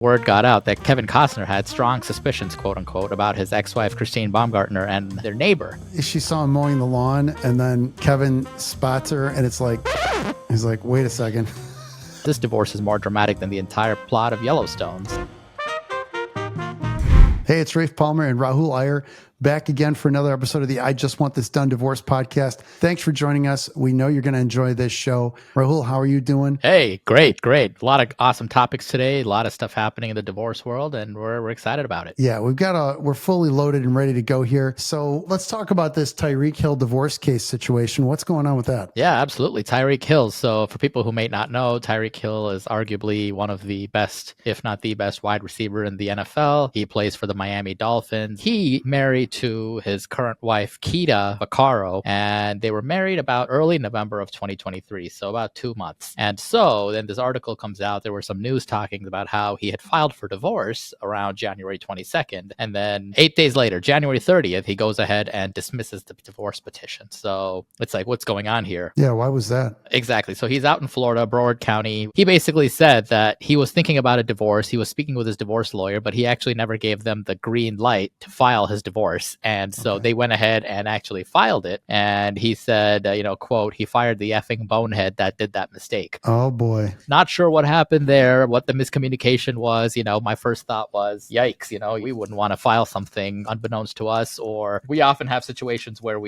Word got out that Kevin Costner had strong suspicions, quote unquote, about his ex-wife Christine Baumgartner and their neighbor. She saw him mowing the lawn, and then Kevin spots her, and it's like, he's like, wait a second. This divorce is more dramatic than the entire plot of Yellowstone. Hey, it's Rafe Palmer and Rahul Iyer back again for another episode of the I Just Want This Done Divorce podcast. Thanks for joining us. We know you're going to enjoy this show. Rahul, how are you doing? Hey, great. A lot of awesome topics today. A lot of stuff happening in the divorce world, and we're excited about it. Yeah, we're fully loaded and ready to go here. So let's talk about this Tyreek Hill divorce case situation. What's going on with that? Yeah, absolutely. Tyreek Hill. So for people who may not know, Tyreek Hill is arguably one of the best, if not the best, wide receiver in the NFL. He plays for the Miami Dolphins. He married to his current wife, Sofia Vergara, and they were married about early November of 2023, so about 2 months. And so then this article comes out. There were some news talking about how he had filed for divorce around January 22nd, and then 8 days later, January 30th, he goes ahead and dismisses the divorce petition. So it's like, what's going on here? Yeah, why was that? Exactly. So he's out in Florida, Broward County. He basically said that he was thinking about a divorce. He was speaking with his divorce lawyer, but he actually never gave them the green light to file his divorce. And so they went ahead and actually filed it. And he said, quote, he fired the effing bonehead that did that mistake. Oh, boy. Not sure what happened there, what the miscommunication was. My first thought was, yikes, we wouldn't want to file something unbeknownst to us. Or we often have situations where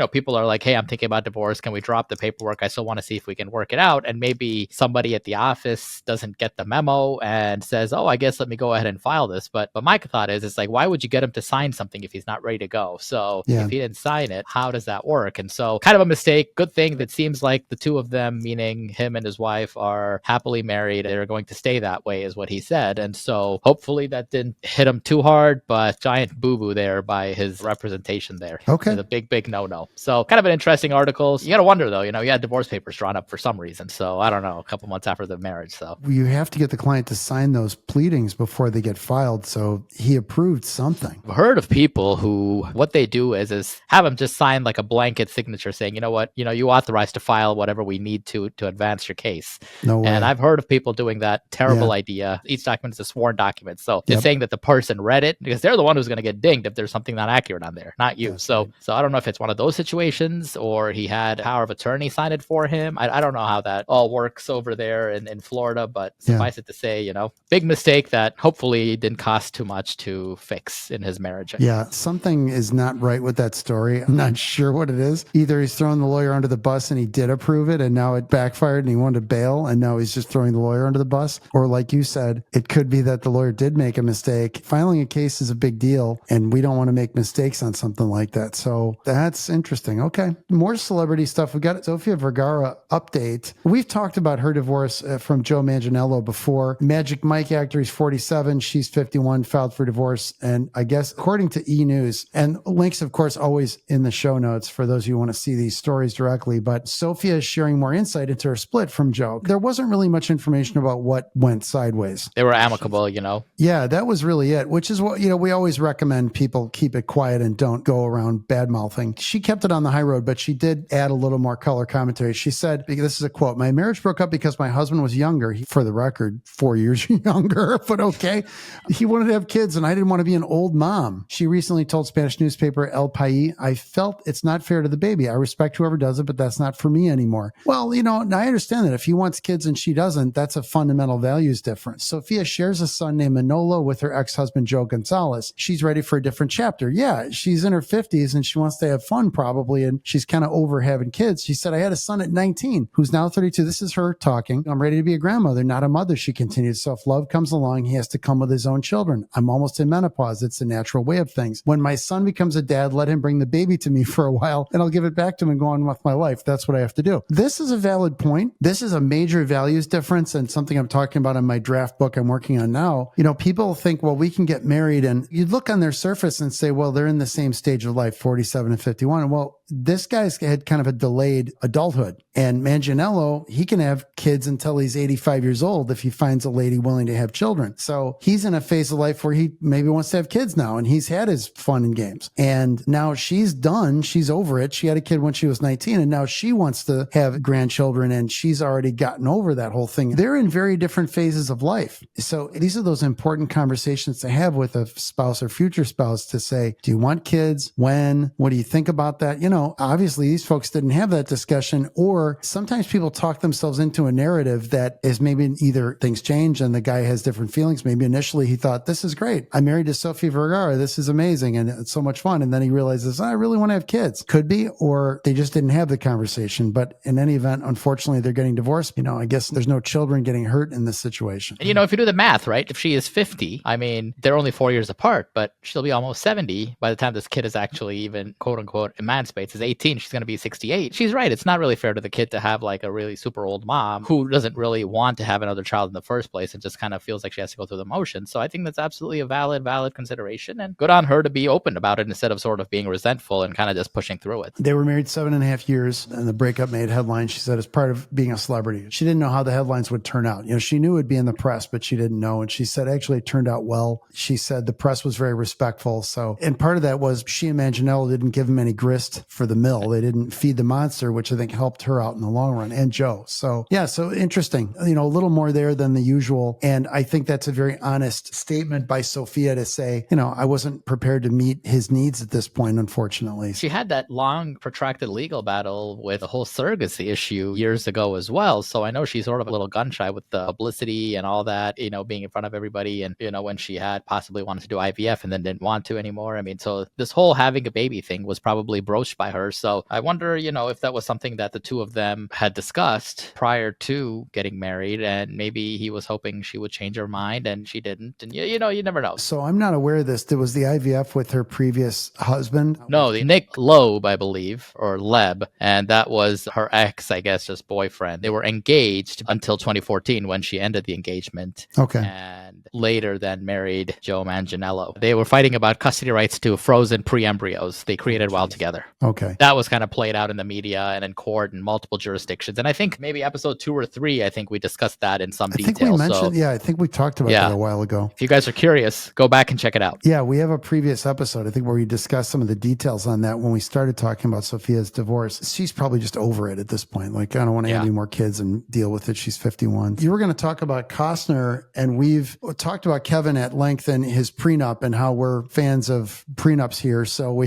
people are like, hey, I'm thinking about divorce. Can we drop the paperwork? I still want to see if we can work it out. And maybe somebody at the office doesn't get the memo and says, oh, I guess let me go ahead and file this. But my thought is, it's like, why would you get him to sign something if he's not ready to go? So if he didn't sign it, how does that work? And so kind of a mistake. Good thing that seems like the two of them, meaning him and his wife, are happily married. They're going to stay that way is what he said. And so hopefully that didn't hit him too hard, but giant boo-boo there by his representation there. Okay. It's a big no-no. So kind of an interesting article. You got to wonder though, he had divorce papers drawn up for some reason. So I don't know, a couple months after the marriage. So you have to get the client to sign those pleadings before they get filed. So he approved something. I've heard of people who what they do is have them just sign like a blanket signature saying, you know what, you authorize to file whatever we need to advance your case. No way. And I've heard of people doing that. Terrible idea. Each document is a sworn document. So it's saying that the person read it because they're the one who's going to get dinged if there's something not accurate on there, not you. That's so right. So I don't know if it's one of those situations or he had power of attorney sign it for him. I don't know how that all works over there in Florida, but suffice it to say, big mistake that hopefully didn't cost too much to fix in his marriage. Yeah, something is not right with that story. I'm not sure what it is. Either he's throwing the lawyer under the bus and he did approve it and now it backfired and he wanted to bail and now he's just throwing the lawyer under the bus. Or like you said, it could be that the lawyer did make a mistake. Filing a case is a big deal and we don't want to make mistakes on something like that. So that's interesting. Okay. More celebrity stuff. We got Sofia Vergara update. We've talked about her divorce from Joe Manganiello before. Magic Mike actor, he's 47. She's 51, filed for divorce. And I guess according to E! News, and links, of course, always in the show notes for those of you who want to see these stories directly, but Sofia is sharing more insight into her split from Joe. There wasn't really much information about what went sideways. They were amicable, Yeah, that was really it, which is what, we always recommend people keep it quiet and don't go around bad mouthing. She kept it on the high road, but she did add a little more color commentary. She said, this is a quote, "My marriage broke up because my husband was younger." For the record, 4 years younger, but okay. He wanted to have kids and I didn't want to be an old mom. She recently told Spanish newspaper El País, "I felt it's not fair to the baby. I respect whoever does it, but that's not for me anymore." Well, I understand that if he wants kids and she doesn't, that's a fundamental values difference. Sofia shares a son named Manolo with her ex-husband, Joe Gonzalez. She's ready for a different chapter. Yeah, she's in her 50s and she wants to have fun probably, and she's kind of over having kids. She said, "I had a son at 19 who's now 32. This is her talking. I'm ready to be a grandmother, not a mother," she continued. "So if love comes along, he has to come with his own children. I'm almost in menopause. It's a natural way of things. When my son becomes a dad, let him bring the baby to me for a while and I'll give it back to him and go on with my life. That's what I have to do." This is a valid point. This is a major values difference and something I'm talking about in my draft book I'm working on now. People think, well, we can get married, and you look on their surface and say, well, they're in the same stage of life, 47 and 51. Well, this guy's had kind of a delayed adulthood. And Manganiello, he can have kids until he's 85 years old if he finds a lady willing to have children. So he's in a phase of life where he maybe wants to have kids now, and he's had his fun and games. And now she's done. She's over it. She had a kid when she was 19, and now she wants to have grandchildren, and she's already gotten over that whole thing. They're in very different phases of life. So these are those important conversations to have with a spouse or future spouse to say, do you want kids? When? What do you think about that? You know, obviously these folks didn't have that discussion, or sometimes people talk themselves into a narrative that is maybe either things change and the guy has different feelings. Maybe initially he thought, this is great. I'm married to Sofia Vergara. This is amazing. And it's so much fun. And then he realizes, I really want to have kids. Could be, or they just didn't have the conversation. But in any event, unfortunately, they're getting divorced. You know, I guess there's no children getting hurt in this situation. And, you know, if you do the math, right, if she is 50, I mean, they're only 4 years apart, but she'll be almost 70 by the time this kid is actually even, quote unquote, emancipates. Is 18, she's going to be 68. She's right. It's not really fair to the kid to have like a really super old mom who doesn't really want to have another child in the first place and just kind of feels like she has to go through the motions. So I think that's absolutely a valid consideration, and good on her to be open about it instead of sort of being resentful and kind of just pushing through it. They were married 7.5 years, and the breakup made headlines. She said, as part of being a celebrity, she didn't know how the headlines would turn out. You know, she knew it would be in the press, but she didn't know. And she said, actually, it turned out well. She said the press was very respectful. So, and part of that was she and Manganiello didn't give him any grist for the mill. They didn't feed the monster, which I think helped her out in the long run, and Joe. So yeah, so interesting, you know, a little more there than the usual. And I think that's a very honest statement by Sofia to say, you know, I wasn't prepared to meet his needs at this point, unfortunately. She had that long, protracted legal battle with the whole surrogacy issue years ago as well. So I know she's sort of a little gun shy with the publicity and all that, you know, being in front of everybody. And, you know, when she had possibly wanted to do IVF and then didn't want to anymore. I mean, so this whole having a baby thing was probably broached by her. So I wonder, you know, if that was something that the two of them had discussed prior to getting married, and maybe he was hoping she would change her mind and she didn't. And, you know, you never know. So I'm not aware of this. There was the IVF with her previous husband. No, the Nick Loeb, I believe, or Leb, and that was her ex, I guess, just boyfriend. They were engaged until 2014 when she ended the engagement. Okay. And later then married Joe Manganiello. They were fighting about custody rights to frozen pre-embryos they created while together. Okay. That was kind of played out in the media and in court in multiple jurisdictions. And I think maybe episode 2 or 3, I think we discussed that in some detail. I think we mentioned, I think we talked about that a while ago. If you guys are curious, go back and check it out. Yeah, we have a previous episode, I think, where we discussed some of the details on that when we started talking about Sofia's divorce. She's probably just over it at this point. Like, I don't want to have any more kids and deal with it. She's 51. You were going to talk about Costner, and we've talked about Kevin at length and his prenup and how we're fans of prenups here. So we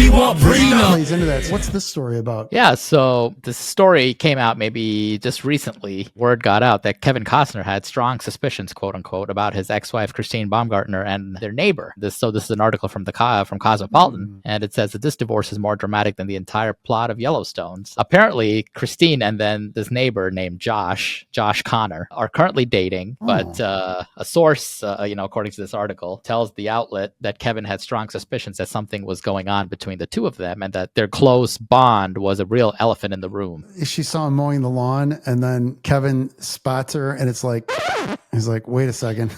want prenup. Plays into that. What's this story about? Yeah, so this story came out maybe just recently. Word got out that Kevin Costner had strong suspicions, quote unquote, about his ex-wife Christine Baumgartner and their neighbor. This is an article from from Cosmopolitan, and it says that this divorce is more dramatic than the entire plot of Yellowstone's. Apparently, Christine and then this neighbor named Josh Connor, are currently dating, but a source, according to this article, tells the outlet that Kevin had strong suspicions that something was going on between the two of them and that their close bond was a real elephant in the room. She saw him mowing the lawn, and then Kevin spots her, and it's like, he's like, wait a second.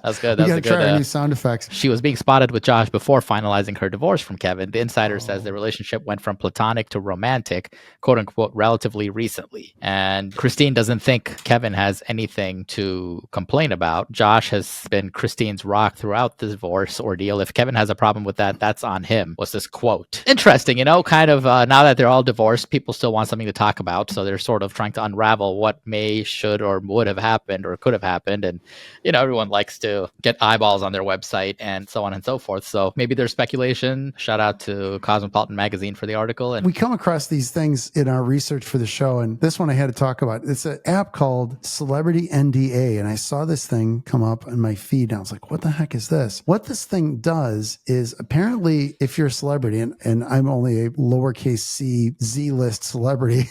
That's good. We got to try our new sound effects. She was being spotted with Josh before finalizing her divorce from Kevin. The insider says the relationship went from platonic to romantic, quote unquote, relatively recently. And Christine doesn't think Kevin has anything to complain about. Josh has been Christine's rock throughout the divorce ordeal. If Kevin has a problem with that, that's on him, was this quote. Interesting, kind of now that they're all divorced, people still want something to talk about. So they're sort of trying to unravel what may, should, or would have happened or could have happened. And, everyone likes to get eyeballs on their website and so on and so forth. So maybe there's speculation. Shout out to Cosmopolitan Magazine for the article. And we come across these things in our research for the show. And this one I had to talk about. It's an app called Celebrity NDA. And I saw this thing come up in my feed. And I was like, what the heck is this? What this thing does is apparently if you're a celebrity, and I'm only a lowercase c Z-list celebrity,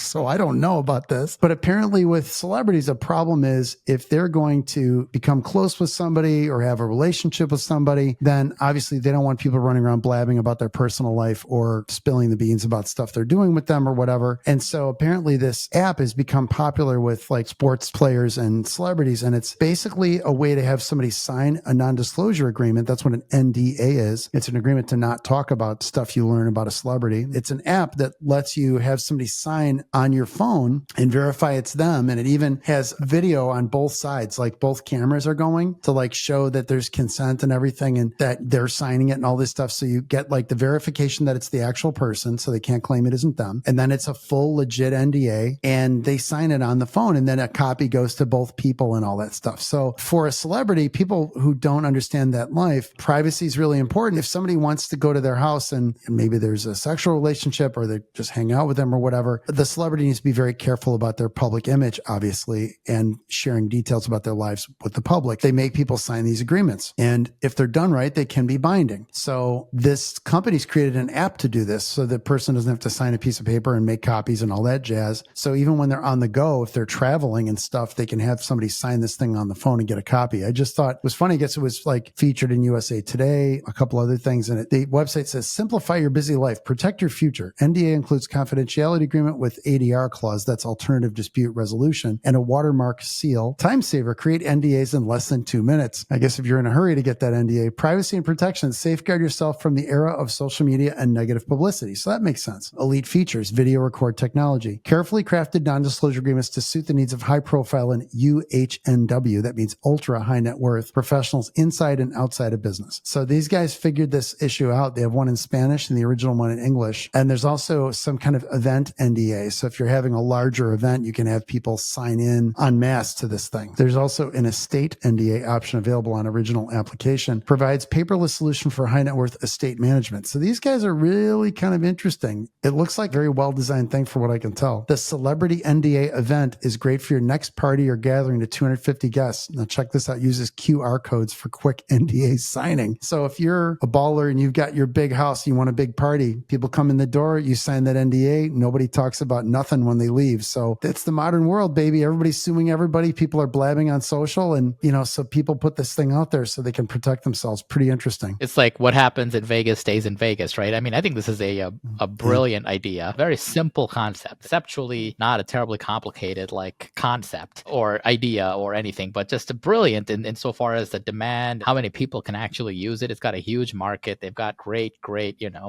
so I don't know about this. But apparently with celebrities, a problem is if they're going to become close with somebody or have a relationship with somebody, then obviously they don't want people running around blabbing about their personal life or spilling the beans about stuff they're doing with them or whatever. And so apparently this app has become popular with like sports players and celebrities. And it's basically a way to have somebody sign a non-disclosure agreement. That's what an NDA is. It's an agreement to not talk about stuff you learn about a celebrity. It's an app that lets you have somebody sign on your phone and verify it's them. And it even has video on both sides, like both cameras are going to like show that there's consent and everything and that they're signing it and all this stuff. So you get like the verification that it's the actual person, so they can't claim it isn't them. And then it's a full legit NDA and they sign it on the phone, and then a copy goes to both people and all that stuff. So for a celebrity, people who don't understand that life, privacy is really important. If somebody wants to go to their house and maybe there's a sexual relationship or they just hang out with them or whatever, the celebrity needs to be very careful about their public image, obviously, and sharing details about their lives with the public. They make people sign these agreements. And if they're done right, they can be binding. So this company's created an app to do this so the person doesn't have to sign a piece of paper and make copies and all that jazz. So even when they're on the go, if they're traveling and stuff, they can have somebody sign this thing on the phone and get a copy. I just thought it was funny. I guess it was like featured in USA Today, a couple other things in it. The website says, simplify your busy life, protect your future. NDA includes confidentiality agreement with ADR clause, that's alternative dispute resolution, and a watermark seal. Time saver, create NDAs in less than 2 minutes. I guess if you're in a hurry to get that NDA, privacy and protection, safeguard yourself from the era of social media and negative publicity. So that makes sense. Elite features, video record technology, carefully crafted non-disclosure agreements to suit the needs of high profile and UHNW. That means ultra high net worth professionals inside and outside of business. So these guys figured this issue out. They have one in Spanish and the original one in English. And there's also some kind of event NDA. So if you're having a larger event, you can have people sign in en masse to this thing. There's also an estate NDA option available on original application, provides paperless solution for high net worth estate management. So these guys are really kind of interesting. It looks like a very well-designed thing for what I can tell. The celebrity NDA event is great for your next party or gathering to 250 guests. Now check this out. Uses QR codes for quick NDA signing. So if you're a baller and you've got your big house, you want a big party, people come in the door, you sign that NDA, nobody talks about nothing when they leave. So it's the modern world, baby. Everybody's suing everybody. People are blabbing on social and, so people put this thing out there so they can protect themselves. Pretty interesting. It's like what happens in Vegas stays in Vegas, right? I mean, I think this is a brilliant idea. Very simple concept. Conceptually, not a terribly complicated like concept or idea or anything, but just a brilliant in so far as the demand, how many people can actually use it. It's got a huge market. They've got great,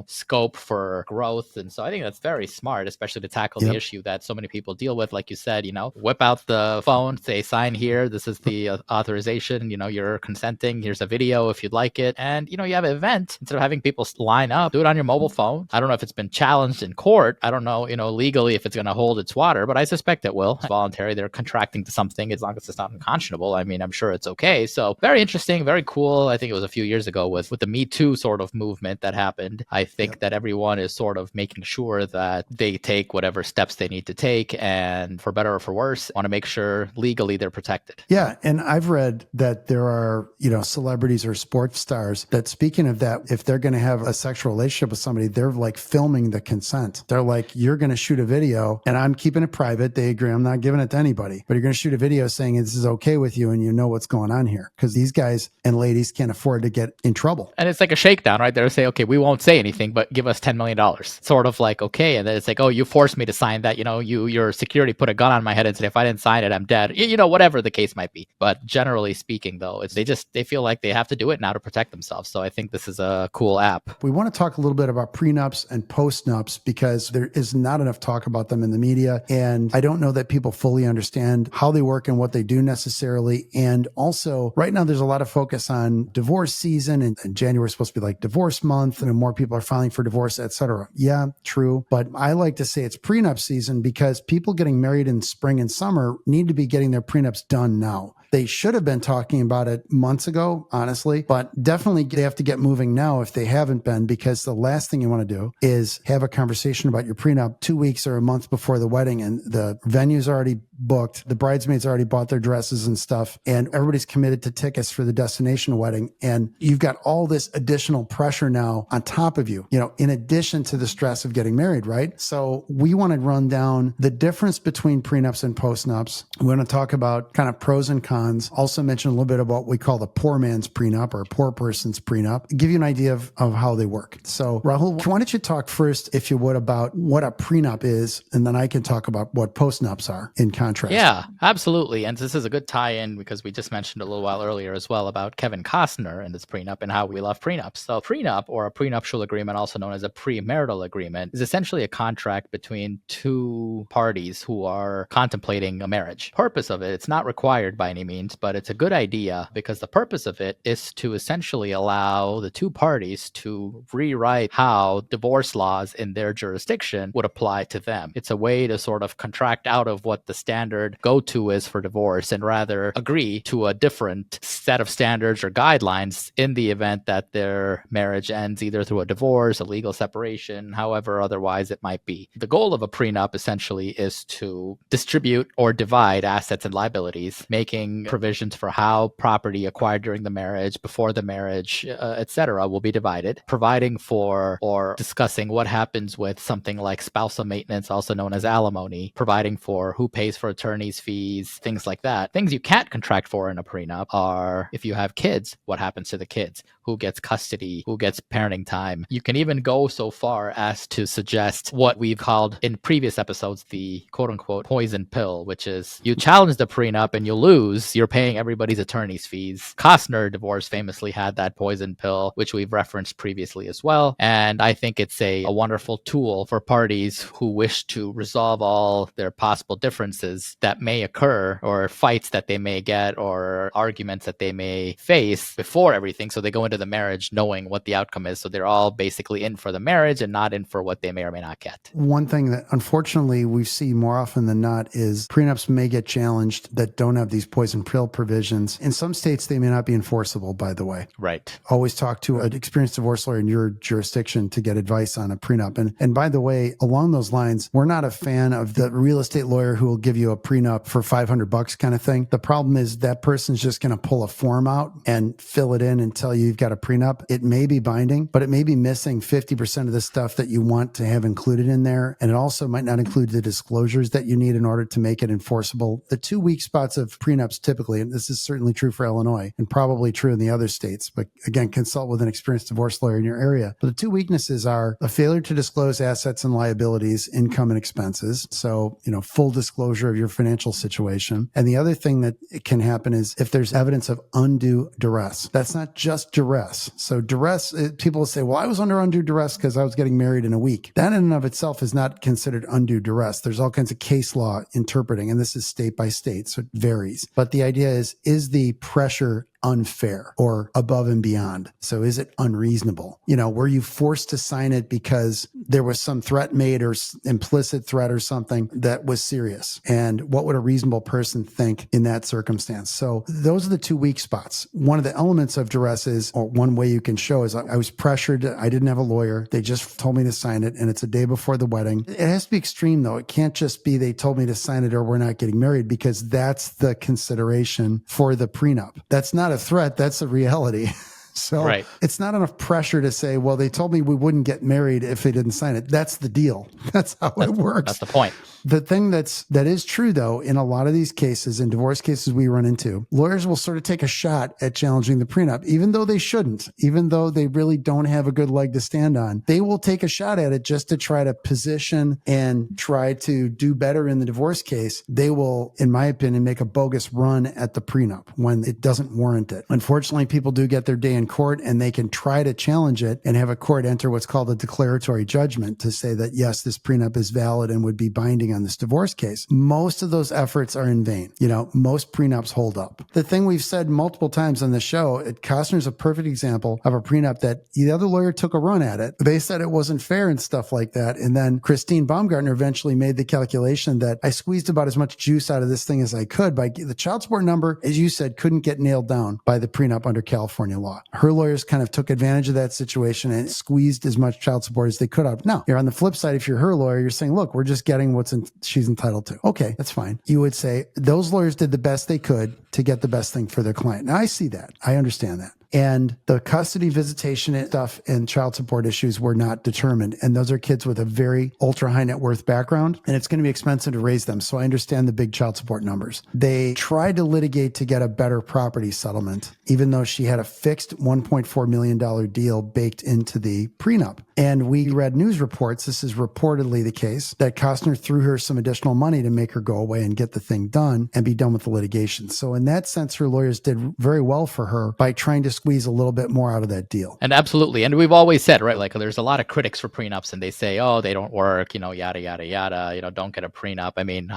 scope for growth. And so I think that's very smart, especially to tackle the issue that so many people deal with. Like you said, whip out the phone, say, sign here. This is the authorization, you're consenting. Here's a video if you'd like it. And, you have an event. Instead of having people line up, do it on your mobile phone. I don't know if it's been challenged in court. I don't know, legally if it's going to hold its water, but I suspect it will. It's voluntary. They're contracting to something as long as it's not unconscionable. I mean, I'm sure it's okay. So very interesting, very cool. I think it was a few years ago with the Me Too sort of movement that happened. I think that everyone is sort of making sure that they take whatever steps they need to take, and for better or for worse, want to make sure legally they're protected. Yeah. And I've read that there are, celebrities or sports stars that, speaking of that, if they're going to have a sexual relationship with somebody, they're like filming the consent. They're like, you're going to shoot a video and I'm keeping it private. They agree. I'm not giving it to anybody, but you're going to shoot a video saying this is okay with you and you know what's going on here, because these guys and ladies can't afford to get in trouble. And it's like a shakedown, right? They'll say, okay, we won't say anything, but give us $10 million. Sort of like, okay. And then it's like, oh, you forced me to sign that. Your security put a gun on my head and said, if I didn't sign it, I'm dead. Whatever the case might be. But generally speaking, though, they feel like they have to do it now to protect themselves. So I think this is a cool app. We want to talk a little bit about prenups and postnups because there is not enough talk about them in the media. And I don't know that people fully understand how they work and what they do necessarily. And also right now, there's a lot of focus on divorce season, and January is supposed to be like divorce month and more people are filing for divorce, etc. Yeah, true. But I like to say it's prenup season because people getting married in spring and summer need to be getting their prenups done now. They should have been talking about it months ago, honestly, but definitely they have to get moving now if they haven't been, because the last thing you want to do is have a conversation about your prenup 2 weeks or a month before the wedding and the venue's already booked. The bridesmaids already bought their dresses and stuff, and everybody's committed to tickets for the destination wedding. And you've got all this additional pressure now on top of you, in addition to the stress of getting married, right? So we want to run down the difference between prenups and postnups. We want to talk about kind of pros and cons. Also mention a little bit about what we call the poor man's prenup or poor person's prenup. Give you an idea of how they work. So Rahul, why don't you talk first, if you would, about what a prenup is, and then I can talk about what postnups are in contrast. Yeah, absolutely. And this is a good tie-in because we just mentioned a little while earlier as well about Kevin Costner and his prenup and how we love prenups. So prenup, or a prenuptial agreement, also known as a premarital agreement, is essentially a contract between two parties who are contemplating a marriage. Purpose of it, it's not required by any means, but it's a good idea because the purpose of it is to essentially allow the two parties to rewrite how divorce laws in their jurisdiction would apply to them. It's a way to sort of contract out of what the standard go-to is for divorce and rather agree to a different set of standards or guidelines in the event that their marriage ends either through a divorce, a legal separation, however otherwise it might be. The goal of a prenup essentially is to distribute or divide assets and liabilities, making provisions for how property acquired during the marriage, before the marriage, etc., will be divided, providing for or discussing what happens with something like spousal maintenance, also known as alimony, providing for who pays for attorney's fees, things like that. Things you can't contract for in a prenup are, if you have kids, what happens to the kids? Who gets custody? Who gets parenting time? You can even go so far as to suggest what we've called in previous episodes the quote-unquote poison pill, which is you challenge the prenup and you lose, you're paying everybody's attorney's fees. Costner divorce famously had that poison pill, which we've referenced previously as well. And I think it's a wonderful tool for parties who wish to resolve all their possible differences that may occur, or fights that they may get, or arguments that they may face before everything. So they go into the marriage knowing what the outcome is. So they're all basically in for the marriage and not in for what they may or may not get. One thing that unfortunately we see more often than not is prenups may get challenged that don't have these poison pill provisions. In some states, they may not be enforceable, by the way. Right. Always talk to an experienced divorce lawyer in your jurisdiction to get advice on a prenup. And by the way, along those lines, we're not a fan of the real estate lawyer who will give you a prenup for $500 kind of thing. The problem is that person's just going to pull a form out and fill it in and tell you you've got a prenup. It may be binding, but it may be missing 50% of the stuff that you want to have included in there. And it also might not include the disclosures that you need in order to make it enforceable. The 2 weak spots of prenups typically, and this is certainly true for Illinois and probably true in the other states, but again, consult with an experienced divorce lawyer in your area. But the two weaknesses are a failure to disclose assets and liabilities, income and expenses. So, full disclosure of your financial situation. And the other thing that can happen is if there's evidence of undue duress. That's not just duress. So duress, people will say, well, I was under undue duress because I was getting married in a week. That in and of itself is not considered undue duress. There's all kinds of case law interpreting, and this is state by state, so it varies. But the idea is the pressure unfair or above and beyond? So is it unreasonable? Were you forced to sign it because there was some threat made or implicit threat or something that was serious? And what would a reasonable person think in that circumstance? So those are the two weak spots. One of the elements of duress is, or one way you can show is I was pressured. I didn't have a lawyer. They just told me to sign it and it's a day before the wedding. It has to be extreme though. It can't just be they told me to sign it or we're not getting married, because that's the consideration for the prenup. That's not a threat. That's a reality. So right. It's not enough pressure to say, well, they told me we wouldn't get married if they didn't sign it. That's the deal. That's how it works. That's the point. The thing that is true, though, in a lot of these cases, in divorce cases we run into, lawyers will sort of take a shot at challenging the prenup, even though they shouldn't, even though they really don't have a good leg to stand on. They will take a shot at it just to try to position and try to do better in the divorce case. They will, in my opinion, make a bogus run at the prenup when it doesn't warrant it. Unfortunately, people do get their day in court and they can try to challenge it and have a court enter what's called a declaratory judgment to say that, yes, this prenup is valid and would be binding on this divorce case. Most of those efforts are in vain. Most prenups hold up. The thing we've said multiple times on the show, Costner's a perfect example of a prenup that the other lawyer took a run at it. They said it wasn't fair and stuff like that. And then Christine Baumgartner eventually made the calculation that I squeezed about as much juice out of this thing as I could by the child support number, as you said, couldn't get nailed down by the prenup under California law. Her lawyers kind of took advantage of that situation and squeezed as much child support as they could out. Now, you're on the flip side, if you're her lawyer, you're saying, look, we're just getting what's she's entitled to. Okay, that's fine. You would say those lawyers did the best they could to get the best thing for their client. Now I see that. I understand that. And the custody visitation and stuff and child support issues were not determined. And those are kids with a very ultra high net worth background, and it's going to be expensive to raise them. So I understand the big child support numbers. They tried to litigate to get a better property settlement, even though she had a fixed $1.4 million deal baked into the prenup. And we read news reports, this is reportedly the case, that Costner threw her some additional money to make her go away and get the thing done and be done with the litigation. So in that sense, her lawyers did very well for her by trying to squeeze a little bit more out of that deal. And absolutely. And we've always said, right, like there's a lot of critics for prenups and they say, oh, they don't work, yada, yada, yada, don't get a prenup. I mean,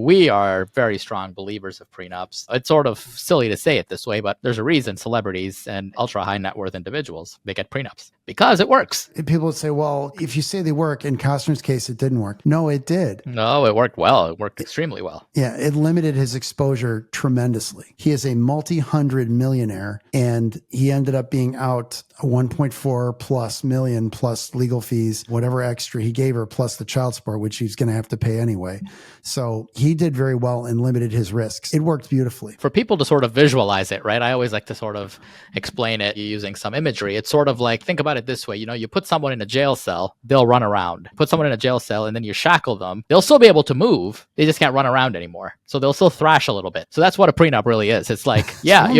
we are very strong believers of prenups. It's sort of silly to say it this way, but there's a reason celebrities and ultra high net worth individuals, they get prenups because it works. People would say, well, if you say they work, in Costner's case, it didn't work. No, it did. No, it worked well. It worked extremely well. Yeah, it limited his exposure tremendously. He is a multi-hundred millionaire, and he ended up being out 1.4 plus million plus legal fees, whatever extra he gave her, plus the child support, which he's going to have to pay anyway. So he did very well and limited his risks. It worked beautifully. For people to sort of visualize it, right? I always like to sort of explain it using some imagery. It's sort of like, think about it this way. You put someone in a jail cell, they'll run around. Put someone in a jail cell and then you shackle them. They'll still be able to move. They just can't run around anymore. So they'll still thrash a little bit. So that's what a prenup really is. It's like, yeah,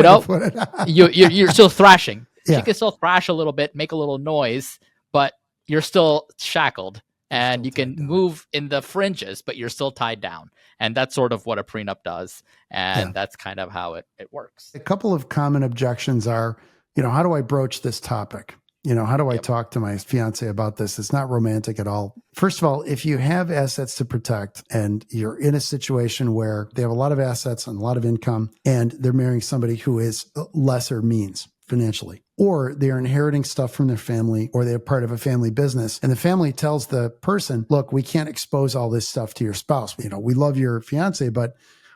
you're still thrashing. Yeah. You can still thrash a little bit, make a little noise, but you're still shackled and you can move in the fringes, but you're still tied down. And that's sort of what a prenup does. And that's kind of how it works. A couple of common objections are, how do I broach this topic? How do I talk to my fiance about this? It's not romantic at all. First of all, if you have assets to protect and you're in a situation where they have a lot of assets and a lot of income and they're marrying somebody who is lesser means financially, or they're inheriting stuff from their family, or they're part of a family business, and the family tells the person, look, we can't expose all this stuff to your spouse. We love your fiance, but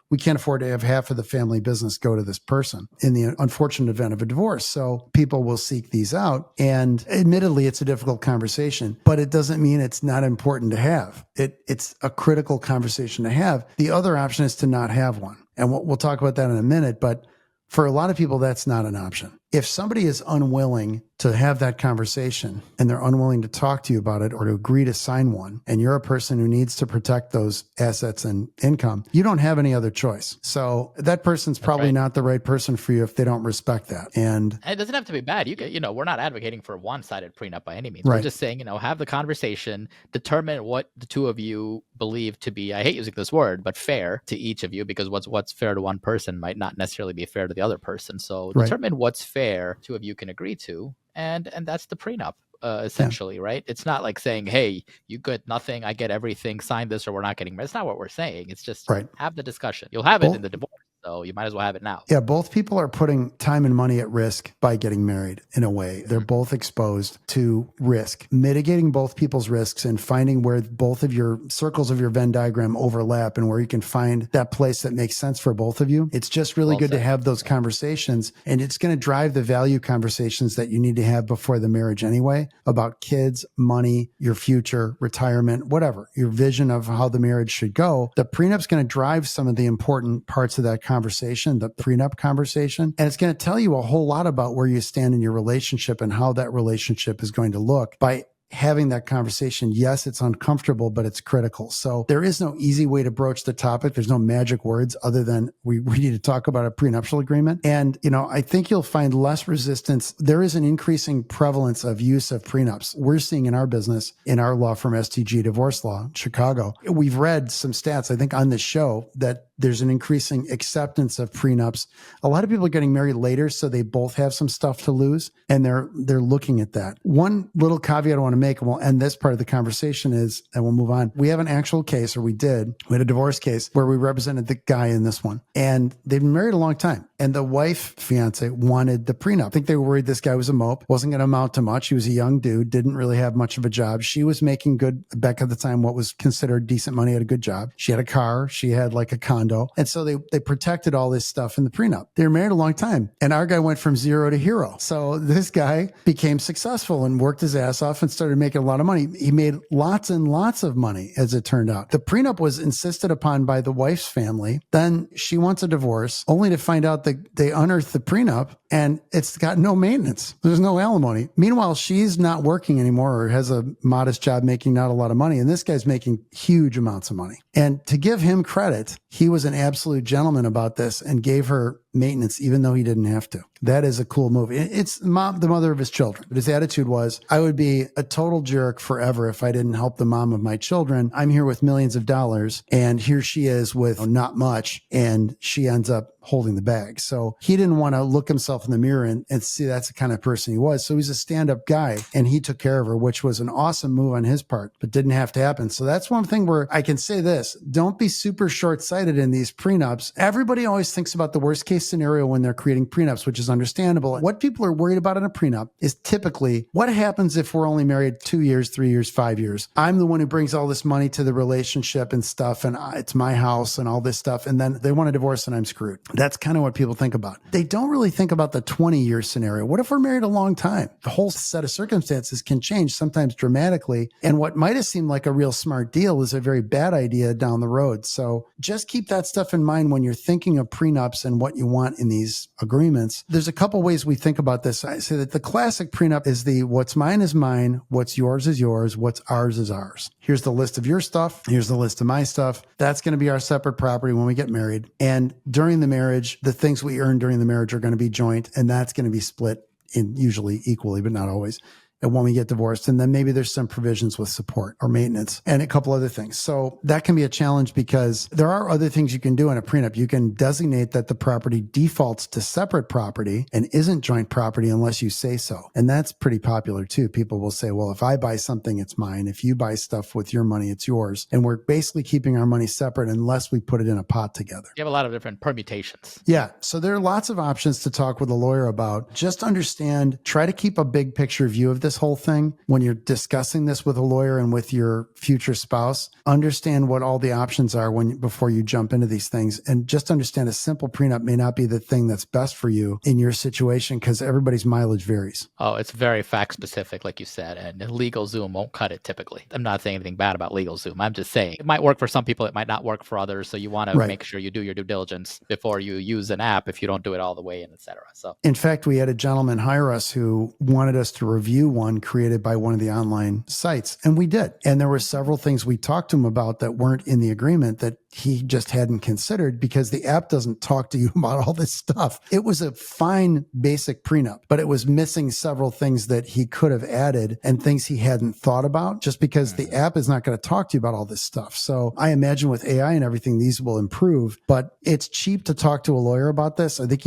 we can't afford to have half of the family business go to this person in the unfortunate event of a divorce. So people will seek these out. And admittedly, it's a difficult conversation, but it doesn't mean it's not important to have. It's a critical conversation to have. The other option is to not have one. And we'll talk about that in a minute. But for a lot of people, that's not an option. If somebody is unwilling to have that conversation and they're unwilling to talk to you about it or to agree to sign one, and you're a person who needs to protect those assets and income, you don't have any other choice. So that person's probably not the right person for you if they don't respect that. And it doesn't have to be bad. We're not advocating for a one-sided prenup by any means. Right. We're just saying, have the conversation, determine what the two of you believe to be, I hate using this word, but fair to each of you, because what's fair to one person might not necessarily be fair to the other person. So determine what's fair two of you can agree to, and that's the prenup essentially. Right? It's not like saying, hey, you get nothing, I get everything, sign this or we're not getting married. It's not what we're saying. It's just have the discussion. You'll have it in the divorce, so you might as well have it now. Yeah, both people are putting time and money at risk by getting married in a way. They're both exposed to risk. Mitigating both people's risks and finding where both of your circles of your Venn diagram overlap and where you can find that place that makes sense for both of you. It's just really good to have those conversations, and it's going to drive the value conversations that you need to have before the marriage anyway, about kids, money, your future, retirement, whatever, your vision of how the marriage should go. The prenup's going to drive some of the important parts of that conversation, the prenup conversation, and it's going to tell you a whole lot about where you stand in your relationship and how that relationship is going to look by having that conversation. Yes, it's uncomfortable, but it's critical. So there is no easy way to broach the topic. There's no magic words other than we need to talk about a prenuptial agreement. And, I think you'll find less resistance. There is an increasing prevalence of use of prenups. We're seeing in our business, in our law firm, STG Divorce Law, in Chicago. We've read some stats, I think, on this show that there's an increasing acceptance of prenups. A lot of people are getting married later, so they both have some stuff to lose, and they're looking at that. One little caveat I want to make, and we'll end this part of the conversation is, and we'll move on. We have an actual case, or we had a divorce case where we represented the guy in this one, and they've been married a long time. And the wife, fiance, wanted the prenup. I think they were worried this guy was a mope, wasn't going to amount to much. He was a young dude, didn't really have much of a job. She was making good, back at the time, what was considered decent money, had a good job. She had a car. She had like a condo. And so they protected all this stuff in the prenup. They were married a long time. And our guy went from zero to hero. So this guy became successful and worked his ass off and started started making a lot of money. He made lots and lots of money, as it turned out. The prenup was insisted upon by the wife's family. Then she wants a divorce, only to find out that they unearthed the prenup and it's got no maintenance. There's no alimony. Meanwhile, she's not working anymore or has a modest job making not a lot of money. And this guy's making huge amounts of money. And to give him credit, he was an absolute gentleman about this and gave her maintenance, even though he didn't have to. That is a cool move. It's the mother of his children. But his attitude was, I would be a total jerk forever if I didn't help the mom of my children. I'm here with millions of dollars, and here she is with not much, and she ends up holding the bag. So he didn't want to look himself in the mirror and see that's the kind of person he was. So he's a stand-up guy, and he took care of her, which was an awesome move on his part, but didn't have to happen. So that's one thing where I can say this, don't be super short-sighted in these prenups. Everybody always thinks about the worst case scenario when they're creating prenups, which is understandable. What people are worried about in a prenup is typically what happens if we're only married 2 years, 3 years, 5 years. I'm the one who brings all this money to the relationship and stuff, and it's my house and all this stuff. And then they want a divorce and I'm screwed. That's kind of what people think about. They don't really think about the 20-year scenario. What if we're married a long time? The whole set of circumstances can change, sometimes dramatically. And what might have seemed like a real smart deal is a very bad idea down the road. So just keep that stuff in mind when you're thinking of prenups and what you want in these agreements. There's a couple ways we think about this. I say that the classic prenup is the what's mine is mine, what's yours is yours, what's ours is ours. Here's the list of your stuff. Here's the list of my stuff. That's going to be our separate property when we get married. And during the marriage, the things we earn during the marriage are going to be joint, and that's going to be split in usually equally, but not always. And when we get divorced, and then maybe there's some provisions with support or maintenance and a couple other things. So that can be a challenge because there are other things you can do in a prenup. You can designate that the property defaults to separate property and isn't joint property unless you say so. And that's pretty popular too. People will say, well, if I buy something, it's mine. If you buy stuff with your money, it's yours. And we're basically keeping our money separate unless we put it in a pot together. You have a lot of different permutations. Yeah. So there are lots of options to talk with a lawyer about. Just understand, try to keep a big picture view of this whole thing. When you're discussing this with a lawyer and with your future spouse, understand what all the options are before you jump into these things. And just understand a simple prenup may not be the thing that's best for you in your situation because everybody's mileage varies. Oh, it's very fact specific, like you said, and LegalZoom won't cut it typically. I'm not saying anything bad about LegalZoom. I'm just saying it might work for some people. It might not work for others. So you want to make sure you do your due diligence before you use an app if you don't do it all the way in, et cetera. So in fact, we had a gentleman hire us who wanted us to review one created by one of the online sites. And we did. And there were several things we talked to him about that weren't in the agreement that he just hadn't considered because the app doesn't talk to you about all this stuff. It was a fine basic prenup, but it was missing several things that he could have added and things he hadn't thought about just because the app is not going to talk to you about all this stuff. So I imagine with AI and everything, these will improve, but it's cheap to talk to a lawyer about this. I think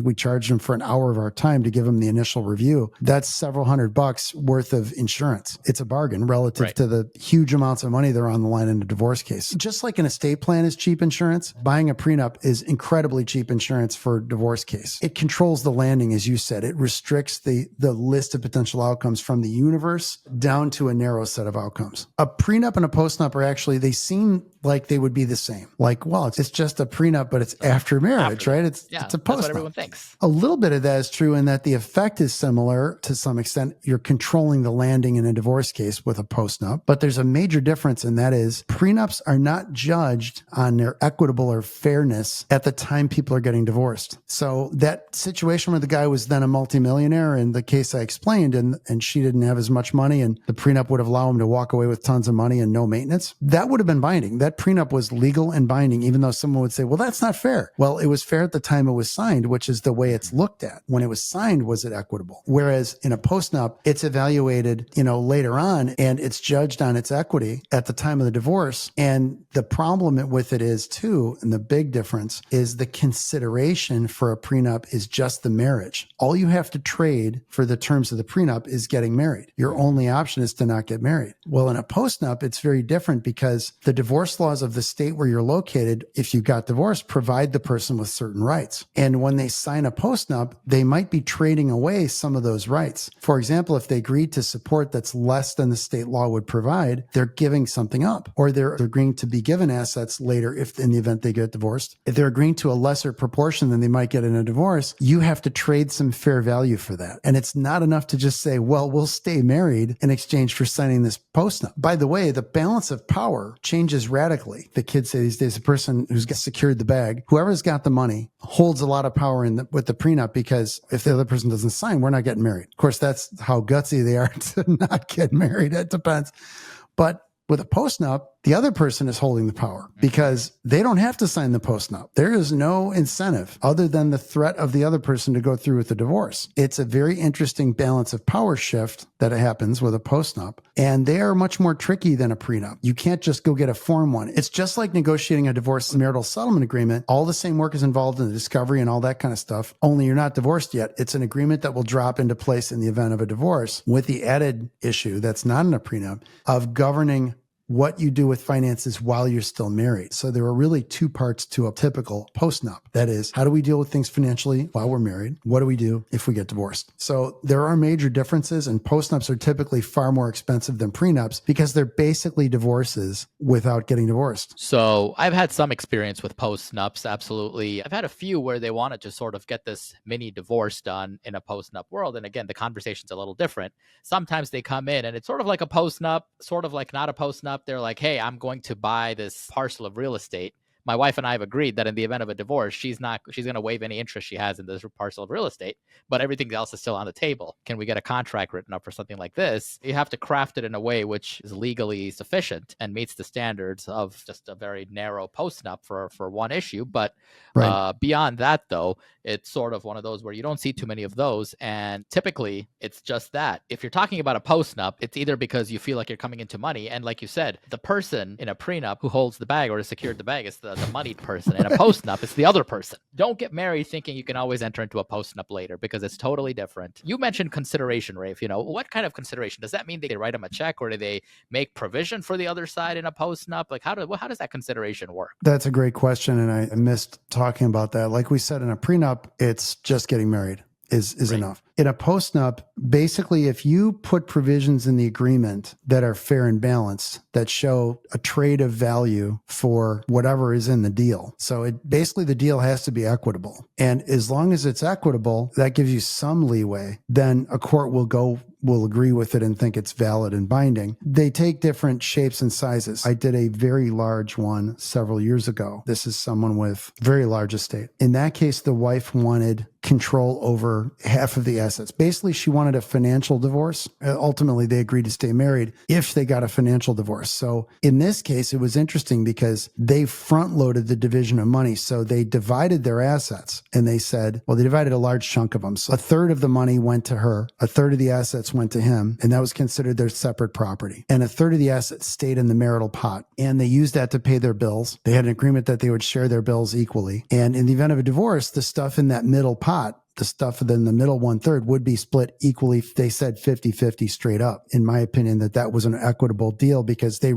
we charged him for an hour of our time to give him the initial review. That's several $100 worth of insurance. It's a bargain relative to the huge amounts of money that are on the line in a divorce case. Just like an estate plan is cheap insurance, buying a prenup is incredibly cheap insurance for a divorce case. It controls the landing, as you said. It restricts the list of potential outcomes from the universe down to a narrow set of outcomes. A prenup and a postnup are actually, they seem like they would be the same. Like, well, it's just a prenup, but it's after marriage, right? It's a postnup. That's what everyone thinks. A little bit of that is true in that the effect is similar to some extent. You're controlling the landing in a divorce case with a postnup, but there's a major difference, and that is prenups are not judged on their equitable or fairness at the time people are getting divorced. So that situation where the guy was then a multimillionaire in the case I explained, and she didn't have as much money, and the prenup would have allowed him to walk away with tons of money and no maintenance, that would have been binding. That prenup was legal and binding, even though someone would say, well, that's not fair. Well, it was fair at the time it was signed, which is the way it's looked at. When it was signed, was it equitable? Whereas in a postnup, it's evaluated, later on, and it's judged on its equity at the time of the divorce. And the problem with it is too, and the big difference is the consideration for a prenup is just the marriage. All you have to trade for the terms of the prenup is getting married. Your only option is to not get married. Well, in a postnup, it's very different because the divorce laws of the state where you're located, if you got divorced, provide the person with certain rights. And when they sign a postnup, they might be trading away some of those rights. For example, if they agreed to support that's less than the state law would provide, they're giving something up, or they're agreeing to be given assets later if in the event they get divorced. If they're agreeing to a lesser proportion than they might get in a divorce, you have to trade some fair value for that. And it's not enough to just say, well, we'll stay married in exchange for signing this postnup. By the way, the balance of power changes radically. The kids say these days, the person who's secured the bag, whoever's got the money holds a lot of power with the prenup, because if the other person doesn't sign, we're not getting married. Of course, that's how gutsy they are to not get married. It depends. But with a postnup, the other person is holding the power because they don't have to sign the postnup. There is no incentive other than the threat of the other person to go through with the divorce. It's a very interesting balance of power shift that happens with a postnup, and they are much more tricky than a prenup. You can't just go get a form one. It's just like negotiating a divorce marital settlement agreement. All the same work is involved in the discovery and all that kind of stuff, only you're not divorced yet. It's an agreement that will drop into place in the event of a divorce, with the added issue that's not in a prenup of governing what you do with finances while you're still married. So there are really two parts to a typical postnup. That is, how do we deal with things financially while we're married? What do we do if we get divorced? So there are major differences, and postnups are typically far more expensive than prenups because they're basically divorces without getting divorced. So I've had some experience with postnups, absolutely. I've had a few where they wanted to sort of get this mini divorce done in a postnup world. And again, the conversation's a little different. Sometimes they come in and it's sort of like a postnup, sort of like not a postnup. They're like, hey, I'm going to buy this parcel of real estate. My wife and I have agreed that in the event of a divorce, she's going to waive any interest she has in this parcel of real estate, but everything else is still on the table. Can we get a contract written up for something like this? You have to craft it in a way which is legally sufficient and meets the standards of just a very narrow postnup for one issue. But right. Beyond that, though, it's sort of one of those where you don't see too many of those. And typically, it's just that. If you're talking about a postnup, it's either because you feel like you're coming into money. And like you said, the person in a prenup who holds the bag or has secured the bag is the moneyed person. In a postnup, it's the other person. Don't get married thinking you can always enter into a postnup later, because it's totally different. You mentioned consideration, Rafe. What kind of consideration? Does that mean they write them a check, or do they make provision for the other side in a postnup? Like, how does that consideration work? That's a great question, and I missed talking about that. Like we said, in a prenup, it's just getting married is right. Enough. In a postnup, basically, if you put provisions in the agreement that are fair and balanced, that show a trade of value for whatever is in the deal. So basically the deal has to be equitable. And as long as it's equitable, that gives you some leeway. Then a court will agree with it and think it's valid and binding. They take different shapes and sizes. I did a very large one several years ago. This is someone with very large estate. In that case, the wife wanted control over half of the assets. Basically, she wanted a financial divorce. Ultimately, they agreed to stay married if they got a financial divorce. So in this case, it was interesting because they front-loaded the division of money. So they divided their assets, and they said, well, they divided a large chunk of them. So a third of the money went to her, a third of the assets went to him, and that was considered their separate property. And a third of the assets stayed in the marital pot, and they used that to pay their bills. They had an agreement that they would share their bills equally. And in the event of a divorce, the stuff in that middle pot, the stuff in the middle 1/3 would be split equally. They said 50-50 straight up. In my opinion, that was an equitable deal because they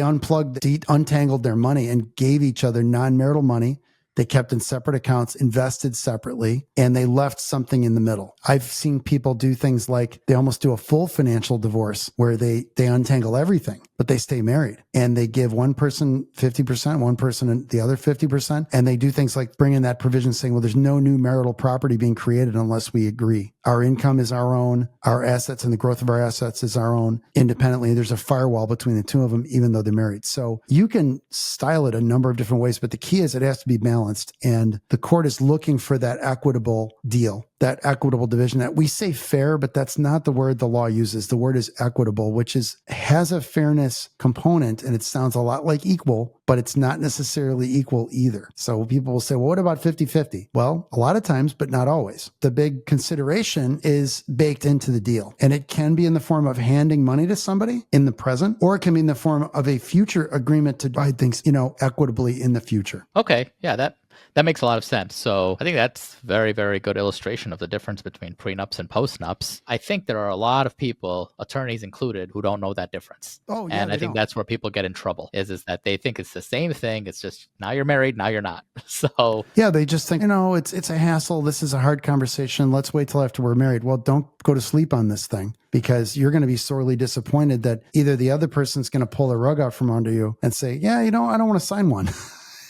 untangled their money and gave each other non-marital money. They kept in separate accounts, invested separately, and they left something in the middle. I've seen people do things like they almost do a full financial divorce where they untangle everything, but they stay married and they give one person 50%, one person the other 50%. And they do things like bring in that provision saying, well, there's no new marital property being created unless we agree. Our income is our own. Our assets and the growth of our assets is our own independently. There's a firewall between the two of them, even though they're married. So you can style it a number of different ways, but the key is it has to be balanced. And the court is looking for that equitable deal, that equitable division. That we say fair, but that's not the word the law uses. The word is equitable, which has a fairness component, and it sounds a lot like equal, but it's not necessarily equal either. So people will say, well, what about 50-50? Well, a lot of times, but not always. The big consideration is baked into the deal, and it can be in the form of handing money to somebody in the present, or it can be in the form of a future agreement to divide things, equitably in the future. Okay. Yeah, that That makes a lot of sense. So I think that's very, very good illustration of the difference between prenups and postnups. I think there are a lot of people, attorneys included, who don't know that difference. Oh, yeah, And I think that's where people get in trouble is that they think it's the same thing. It's just now you're married, now you're not. So yeah, they just think, it's a hassle. This is a hard conversation. Let's wait till after we're married. Well, don't go to sleep on this thing, because you're going to be sorely disappointed that either the other person's going to pull the rug out from under you and say, yeah, I don't want to sign one.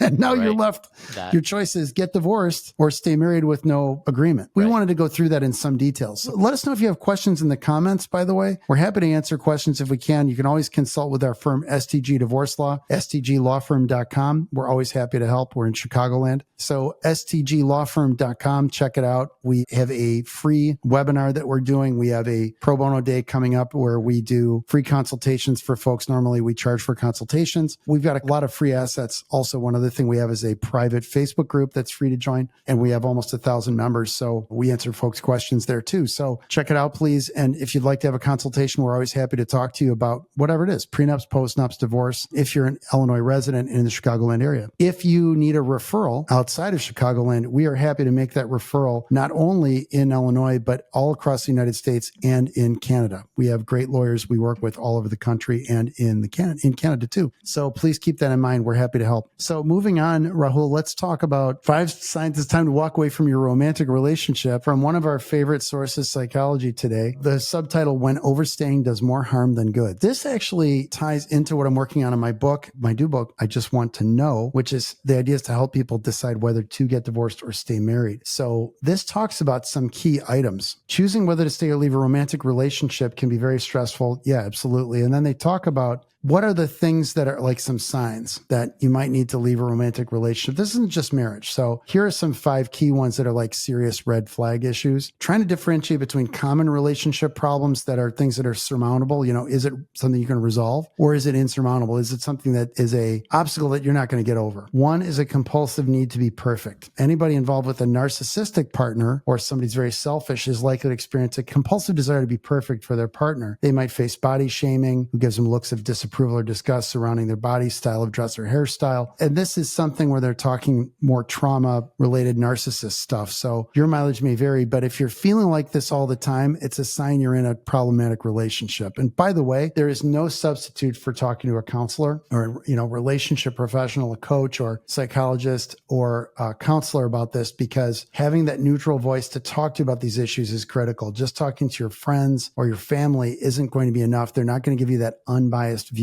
And now you're left. Your choice is get divorced or stay married with no agreement. We wanted to go through that in some details. Let us know if you have questions in the comments, by the way. We're happy to answer questions if we can. You can always consult with our firm, STG Divorce Law, stglawfirm.com. We're always happy to help. We're in Chicagoland. So stglawfirm.com, check it out. We have a free webinar that we're doing. We have a pro bono day coming up where we do free consultations for folks. Normally we charge for consultations. We've got a lot of free assets. Also, one other thing we have is a private Facebook group that's free to join, and we have almost 1,000 members. So we answer folks' questions there too. So check it out, please. And if you'd like to have a consultation, we're always happy to talk to you about whatever it is, prenups, postnups, divorce, if you're an Illinois resident in the Chicagoland area. If you need a referral outside of Chicagoland, we are happy to make that referral not only in Illinois, but all across the United States and in Canada. We have great lawyers we work with all over the country and in Canada too. So please keep that in mind. We're happy to help. So moving on, Rahul, let's talk about 5 signs it's time to walk away from your romantic relationship from one of our favorite sources, Psychology Today. The subtitle, When Overstaying Does More Harm Than Good. This actually ties into what I'm working on in my book, my new book, I Just Want to Know, which is the idea is to help people decide whether to get divorced or stay married. So this talks about some key items. Choosing whether to stay or leave a romantic relationship can be very stressful. Yeah, absolutely. And then they talk about what are the things that are like some signs that you might need to leave a romantic relationship? This isn't just marriage. So here are some 5 key ones that are like serious red flag issues. Trying to differentiate between common relationship problems that are things that are surmountable. Is it something you can resolve, or is it insurmountable? Is it something that is a obstacle that you're not going to get over? One is a compulsive need to be perfect. Anybody involved with a narcissistic partner or somebody's very selfish is likely to experience a compulsive desire to be perfect for their partner. They might face body shaming, who gives them looks of disapproval or disgust surrounding their body, style of dress, or hairstyle. And this is something where they're talking more trauma-related narcissist stuff. So your mileage may vary, but if you're feeling like this all the time, it's a sign you're in a problematic relationship. And by the way, there is no substitute for talking to a counselor or, relationship professional, a coach or psychologist or a counselor about this, because having that neutral voice to talk to you about these issues is critical. Just talking to your friends or your family isn't going to be enough. They're not going to give you that unbiased view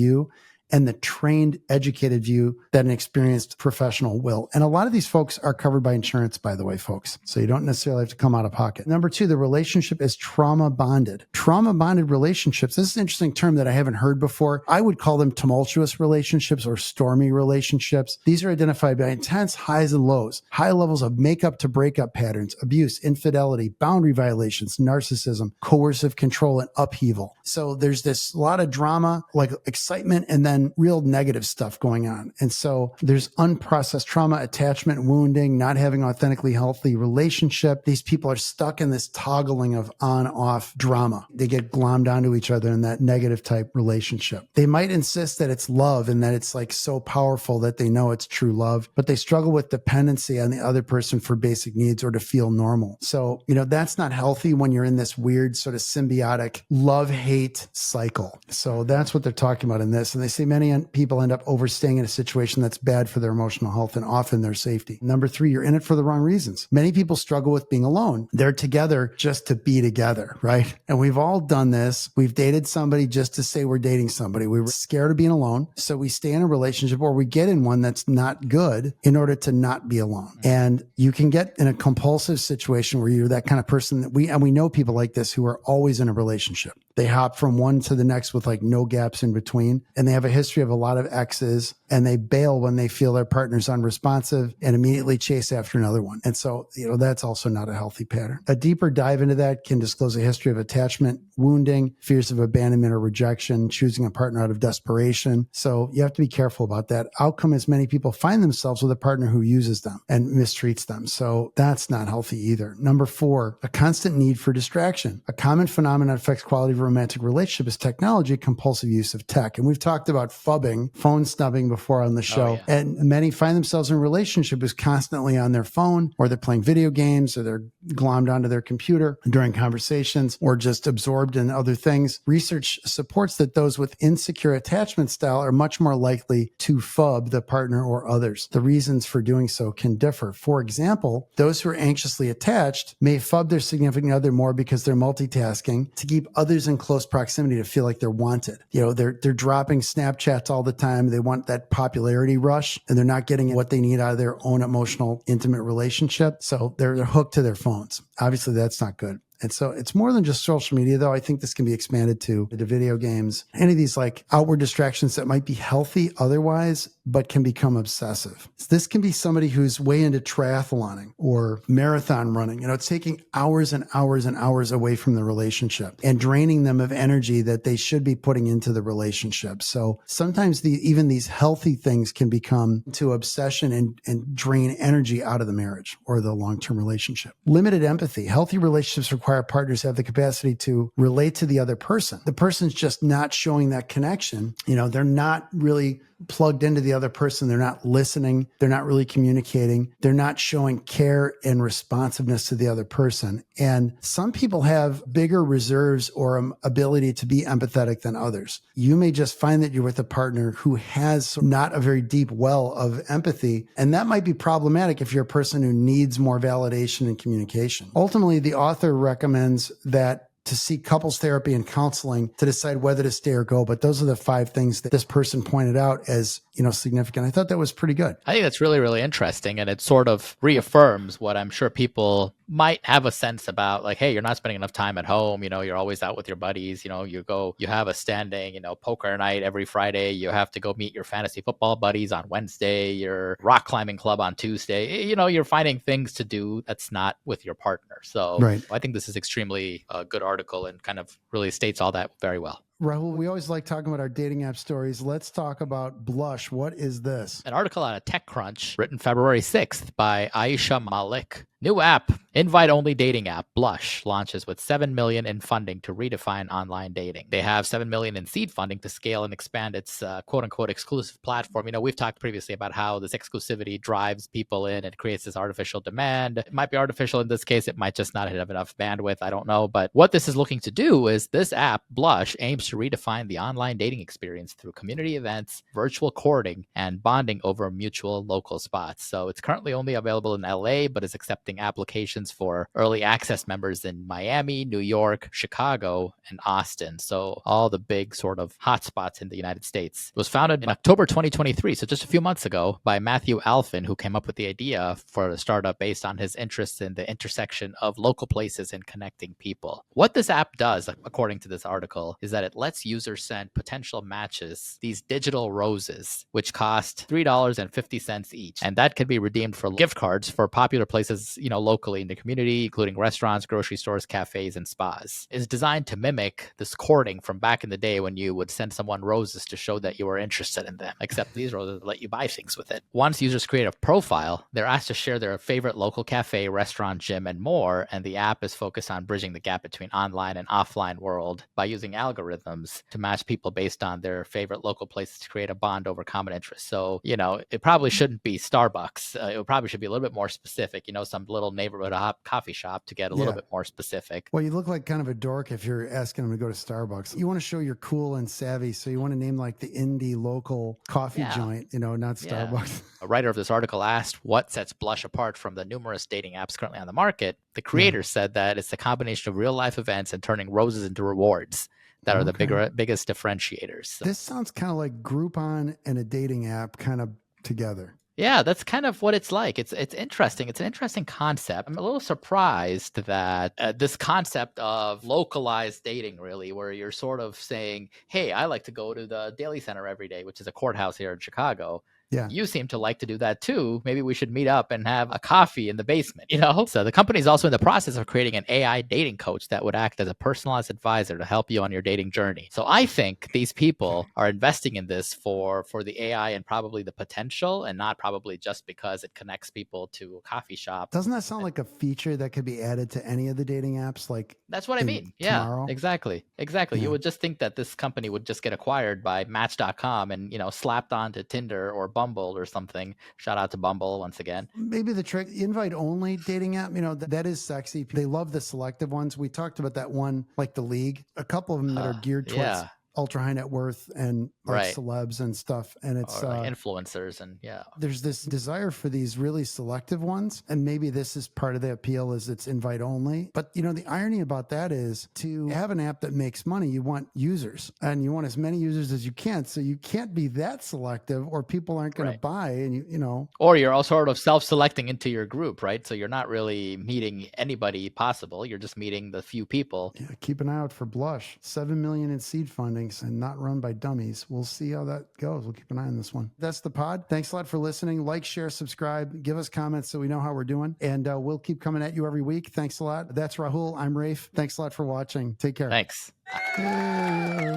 and the trained, educated view that an experienced professional will. And a lot of these folks are covered by insurance, by the way, folks. So you don't necessarily have to come out of pocket. Number 2, the relationship is trauma bonded. Trauma bonded relationships. This is an interesting term that I haven't heard before. I would call them tumultuous relationships or stormy relationships. These are identified by intense highs and lows, high levels of makeup to breakup patterns, abuse, infidelity, boundary violations, narcissism, coercive control, and upheaval. So there's this lot of drama, like excitement, and then real negative stuff going on. And so there's unprocessed trauma, attachment, wounding, not having authentically healthy relationship. These people are stuck in this toggling of on-off drama. They get glommed onto each other in that negative type relationship. They might insist that it's love and that it's like so powerful that they know it's true love, but they struggle with dependency on the other person for basic needs or to feel normal. So, that's not healthy when you're in this weird sort of symbiotic love-hate cycle. So that's what they're talking about in this. And they say many people end up overstaying in a situation that's bad for their emotional health and often their safety. Number 3, you're in it for the wrong reasons. Many people struggle with being alone. They're together just to be together, right? And we've all done this. We've dated somebody just to say we're dating somebody. We were scared of being alone. So we stay in a relationship or we get in one that's not good in order to not be alone. And you can get in a compulsive situation where you're that kind of person that we know people like this who are always in a relationship. They hop from one to the next with like no gaps in between. And they have a history of a lot of exes, and they bail when they feel their partner's unresponsive and immediately chase after another one. And so, that's also not a healthy pattern. A deeper dive into that can disclose a history of attachment, wounding, fears of abandonment or rejection, choosing a partner out of desperation. So you have to be careful about that. Outcome is many people find themselves with a partner who uses them and mistreats them. So that's not healthy either. Number 4, a constant need for distraction. A common phenomenon affects quality of romantic relationship is technology, compulsive use of tech. And we've talked about phubbing, phone snubbing before on the show. And many find themselves in a relationship who's constantly on their phone, or they're playing video games, or they're glommed onto their computer during conversations, or just absorbed in other things. Research supports that those with insecure attachment style are much more likely to phub the partner or others. The reasons for doing so can differ. For example, those who are anxiously attached may phub their significant other more because they're multitasking to keep others in close proximity to feel like they're wanted. They're dropping Snapchats all the time. They want that popularity rush, and they're not getting what they need out of their own emotional, intimate relationship. So they're hooked to their phones. Obviously, that's not good. And so it's more than just social media, though. I think this can be expanded to video games, any of these like outward distractions that might be healthy otherwise, but can become obsessive. So this can be somebody who's way into triathloning or marathon running. It's taking hours and hours and hours away from the relationship and draining them of energy that they should be putting into the relationship. So sometimes even these healthy things can become to obsession and drain energy out of the marriage or the long-term relationship. Limited empathy. Healthy relationships require partners to have the capacity to relate to the other person. The person's just not showing that connection. They're not really plugged into the other person. They're not listening. They're not really communicating. They're not showing care and responsiveness to the other person. And some people have bigger reserves or ability to be empathetic than others. You may just find that you're with a partner who has not a very deep well of empathy. And that might be problematic if you're a person who needs more validation and communication. Ultimately, the author recommends that to seek couples therapy and counseling to decide whether to stay or go. But those are the 5 things that this person pointed out as, significant. I thought that was pretty good. I think that's really, really interesting. And it sort of reaffirms what I'm sure people might have a sense about, like, hey, you're not spending enough time at home. You're always out with your buddies. You have a standing, poker night every Friday. You have to go meet your fantasy football buddies on Wednesday, your rock climbing club on Tuesday. You're finding things to do that's not with your partner. So right. I think this is extremely a good article and kind of really states all that very well. Rahul, we always like talking about our dating app stories. Let's talk about Blush. What is this? An article out of TechCrunch written February 6th by Aisha Malik. New app, invite-only dating app, Blush, launches with $7 million in funding to redefine online dating. They have $7 million in seed funding to scale and expand its quote-unquote exclusive platform. We've talked previously about how this exclusivity drives people in and creates this artificial demand. It might be artificial in this case. It might just not have enough bandwidth. I don't know. But what this is looking to do is this app, Blush, aims to redefine the online dating experience through community events, virtual courting, and bonding over mutual local spots. So it's currently only available in LA, but is accepting applications for early access members in Miami, New York, Chicago, and Austin. So all the big sort of hotspots in the United States. It was founded in October 2023, so just a few months ago, by Matthew Alfin, who came up with the idea for the startup based on his interests in the intersection of local places and connecting people. What this app does, according to this article, is that it lets users send potential matches these digital roses, which cost $3.50 each. And that can be redeemed for gift cards for popular places locally in the community, including restaurants, grocery stores, cafes, and spas. It's designed to mimic this courting from back in the day when you would send someone roses to show that you were interested in them, except these roses let you buy things with it. Once users create a profile, they're asked to share their favorite local cafe, restaurant, gym, and more, and the app is focused on bridging the gap between online and offline world by using algorithms to match people based on their favorite local places to create a bond over common interests. So, it probably shouldn't be Starbucks. It probably should be a little bit more specific, some little neighborhood coffee shop to get a little bit more specific. Well, you look like kind of a dork if you're asking them to go to Starbucks. You want to show you're cool and savvy, so you want to name like the indie local coffee joint, not Starbucks. A writer of this article asked what sets Blush apart from the numerous dating apps currently on the market. The creator said that it's the combination of real life events and turning roses into rewards that are the biggest differentiators. So. This sounds kind of like Groupon and a dating app kind of together. Yeah, that's kind of what it's like. It's interesting. It's an interesting concept. I'm a little surprised that this concept of localized dating, really, where you're sort of saying, hey, I like to go to the Daily Center every day, which is a courthouse here in Chicago. Yeah. You seem to like to do that too. Maybe we should meet up and have a coffee in the basement, you know? So the company is also in the process of creating an AI dating coach that would act as a personalized advisor to help you on your dating journey. So I think these people are investing in this for the AI and probably the potential, and not probably just because it connects people to a coffee shop. Doesn't that sound like a feature that could be added to any of the dating apps? Like That's what I mean. Yeah, tomorrow? exactly. Yeah. You would just think that this company would just get acquired by Match.com and, slapped onto Tinder or Bumble or something. Shout out to Bumble once again. Maybe the trick, invite only dating app, that is sexy. They love the selective ones. We talked about that one, like The League, a couple of them that are geared towards ultra high net worth and like celebs and stuff. And it's like influencers and there's this desire for these really selective ones. And maybe this is part of the appeal, is it's invite only. But the irony about that is, to have an app that makes money, you want users, and you want as many users as you can. So you can't be that selective or people aren't going to buy. And or you're all sort of self-selecting into your group, right? So you're not really meeting anybody possible. You're just meeting the few people. Yeah, keep an eye out for Blush. 7 million in seed fundings and not run by dummies. We'll see how that goes. We'll keep an eye on this one. That's the pod. Thanks a lot for listening. Like, share, subscribe, give us comments so we know how we're doing. And we'll keep coming at you every week. Thanks a lot. That's Rahul. I'm Rafe. Thanks a lot for watching. Take care. Thanks. Yeah.